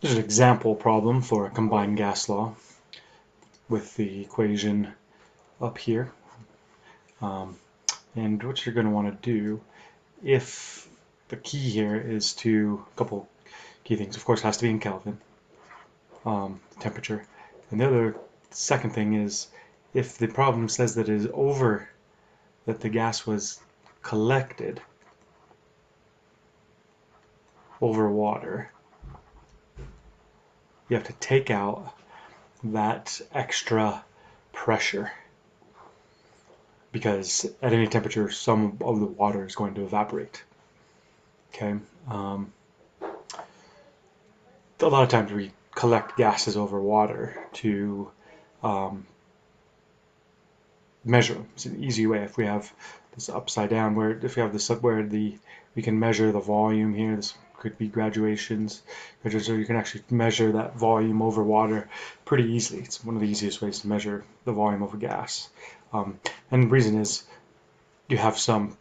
There's an example problem for a combined gas law with the equation up here. And what you're going to want to do, if the key here is to a couple key things, of course, it has to be in Kelvin, temperature. And the other second thing is if the problem says that it is over, that the gas was collected over water, you have to take out that extra pressure, because at any temperature some of the water is going to evaporate. Okay. A lot of times we collect gases over water to measure them. It's an easy way. If we have this upside down, where if we have this up where we can measure the volume here. This could be graduations, so you can actually measure that volume over water pretty easily. It's one of the easiest ways to measure the volume of a gas. And the reason is you have some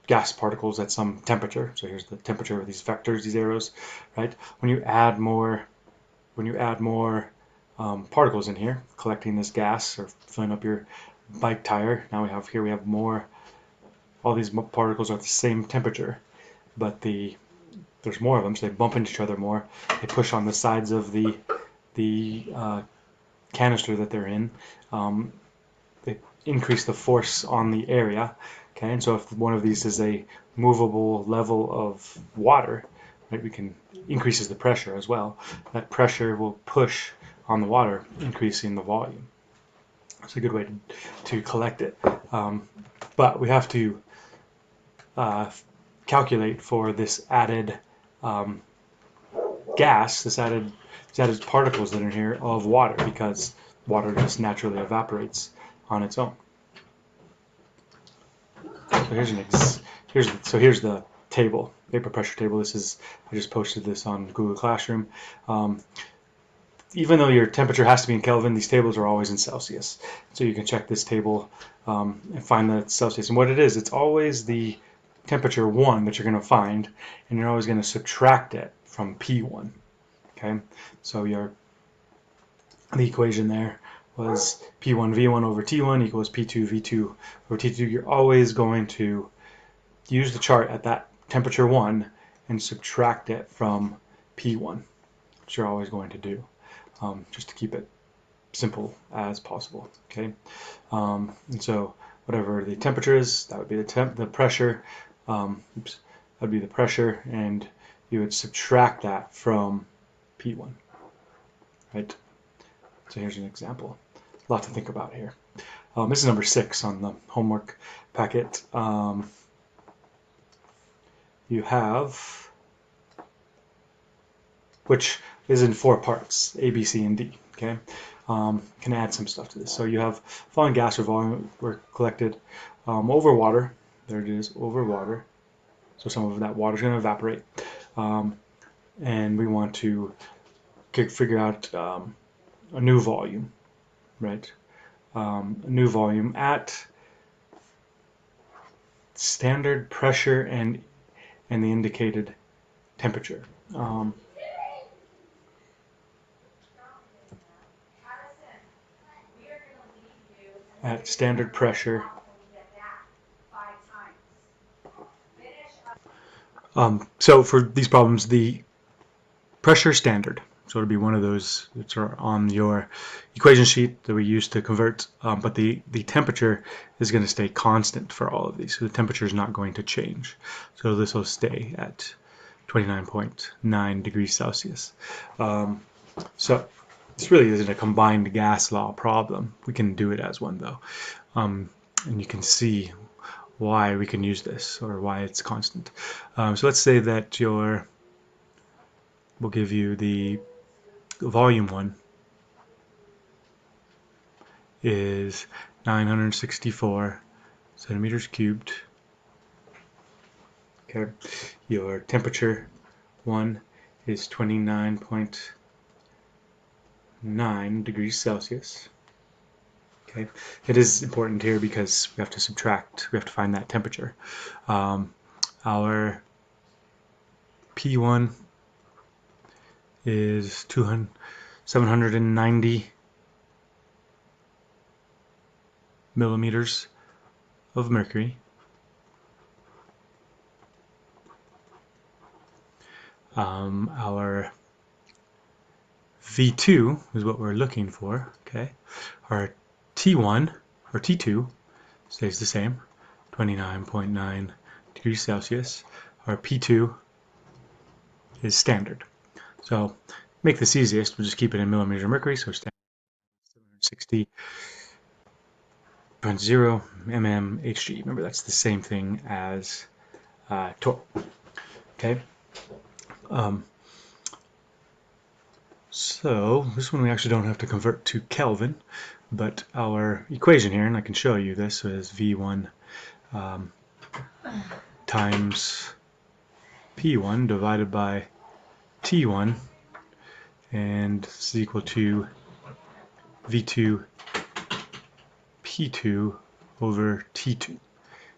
gas particles at some temperature. So here's the temperature of these vectors, these arrows, right? When you add more particles in here, collecting this gas or filling up your bike tire, now we have more. All these particles are at the same temperature, but there's more of them, so they bump into each other more. They push on the sides of the canister that they're in. They increase the force on the area. Okay, and so if one of these is a movable level of water, right, we can increases the pressure as well. That pressure will push on the water, increasing the volume. It's a good way to collect it. But we have to calculate for this added gas, these added particles that are in here of water, because water just naturally evaporates on its own. So here's the table, vapor pressure table. I just posted this on Google Classroom. Even though your temperature has to be in Kelvin, these tables are always in Celsius. So you can check this table and find the Celsius. And what it is, it's always the temperature 1 that you're going to find, and you're always going to subtract it from P1. Okay, so the equation there was P1 V1 over T1 equals P2 V2 over T2. You're always going to use the chart at that temperature 1 and subtract it from P1, which you're always going to do, just to keep it simple as possible. Okay, and so whatever the temperature is, that would be the pressure. That would be the pressure, and you would subtract that from P1, right? So here's an example. A lot to think about here. This is number 6 on the homework packet. You have, which is in 4 parts, A, B, C, and D. Okay, can add some stuff to this. So you have falling gas or volume were collected over water. There it is, over water. So some of that water is going to evaporate, and we want to figure out a new volume, right? A new volume at standard pressure and the indicated temperature. At standard pressure. So for these problems, the pressure standard. So it'll be one of those that are on your equation sheet that we use to convert, but the temperature is going to stay constant for all of these. So the temperature is not going to change. So this will stay at 29.9 degrees Celsius. So this really isn't a combined gas law problem. We can do it as one though. And you can see why we can use this, or why it's constant. So let's say that we'll give you the volume one is 964 centimeters cubed. Okay, your temperature one is 29.9 degrees Celsius. Okay, it is important here because we have to find that temperature. Our P1 is 790 millimeters of mercury. Our V2 is what we're looking for. Okay, our T1 or T2 stays the same, 29.9 degrees Celsius. Our P2 is standard. So make this easiest, we'll just keep it in millimeters of mercury. So standard 760.0 mmHg. Remember, that's the same thing as torr. Okay. So this one we actually don't have to convert to Kelvin, but our equation here, and I can show you this, is V1 times P1 divided by T1, and this is equal to V2 P2 over T2.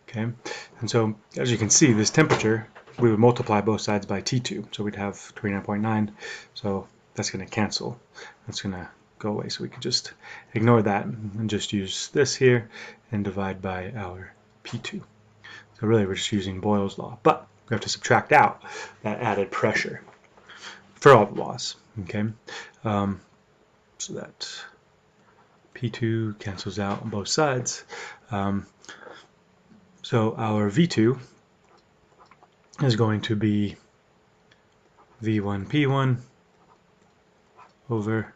Okay, and so as you can see, this temperature, we would multiply both sides by T2, so we'd have 29.9, so that's going to cancel. That's going to go away, so we can just ignore that and just use this here and divide by our P2. So really we're just using Boyle's law, but we have to subtract out that added pressure for all the laws. Okay, so that P2 cancels out on both sides. So our V2 is going to be V1 P1 over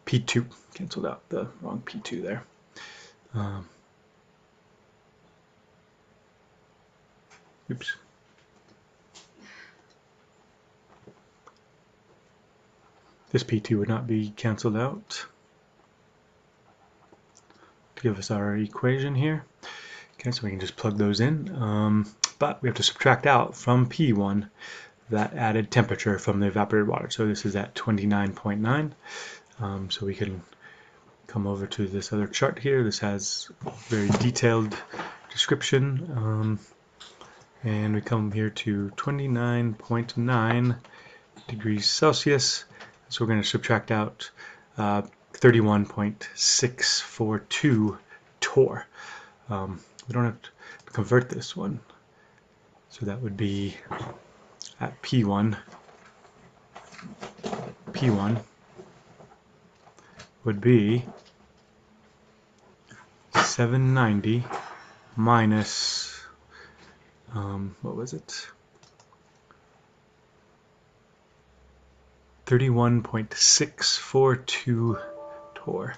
P2. Canceled out the wrong P2 there. Oops. This P2 would not be canceled out to give us our equation here. Okay, so we can just plug those in, but we have to subtract out from P1 that added temperature from the evaporated water. So this is at 29.9. So we can come over to this other chart here. This has very detailed description, and we come here to 29.9 degrees Celsius. So we're going to subtract out 31.642 torr. We don't have to convert this one, so that would be at P1 would be 790 minus what was it? 31.642 torr.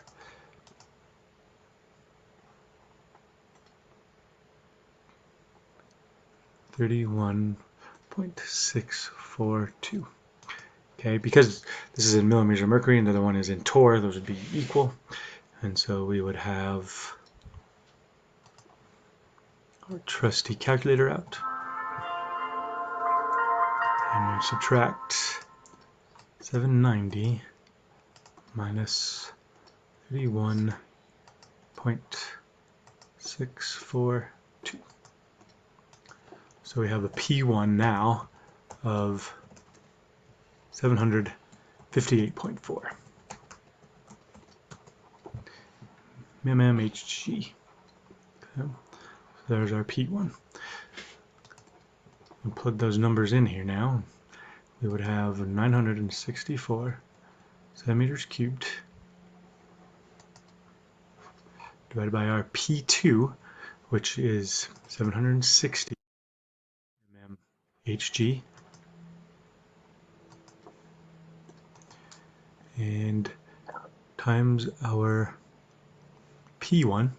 .642. Okay, because this is in millimeters of mercury and the other one is in torr, those would be equal, and so we would have our trusty calculator out, and we subtract 790 minus 31.642. So we have a P1 now of 758.4 mmHg. Okay. So there's our P1. We'll plug those numbers in here now. We would have 964 centimeters cubed divided by our P2, which is 760 mmHg, and times our P1,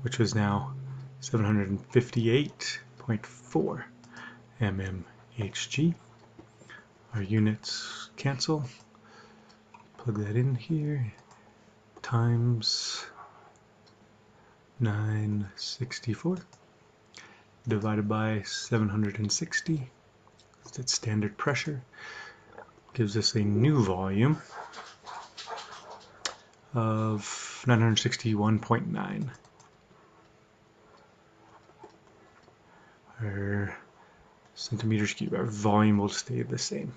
which is now 758.4 mmHg. Our units cancel. Plug that in here. Times 964 divided by 760. That's standard pressure. Gives us a new volume of 961.9. Our centimeters cubed. Our volume will stay the same.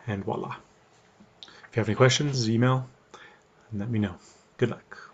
And voila. If you have any questions, email and let me know. Good luck.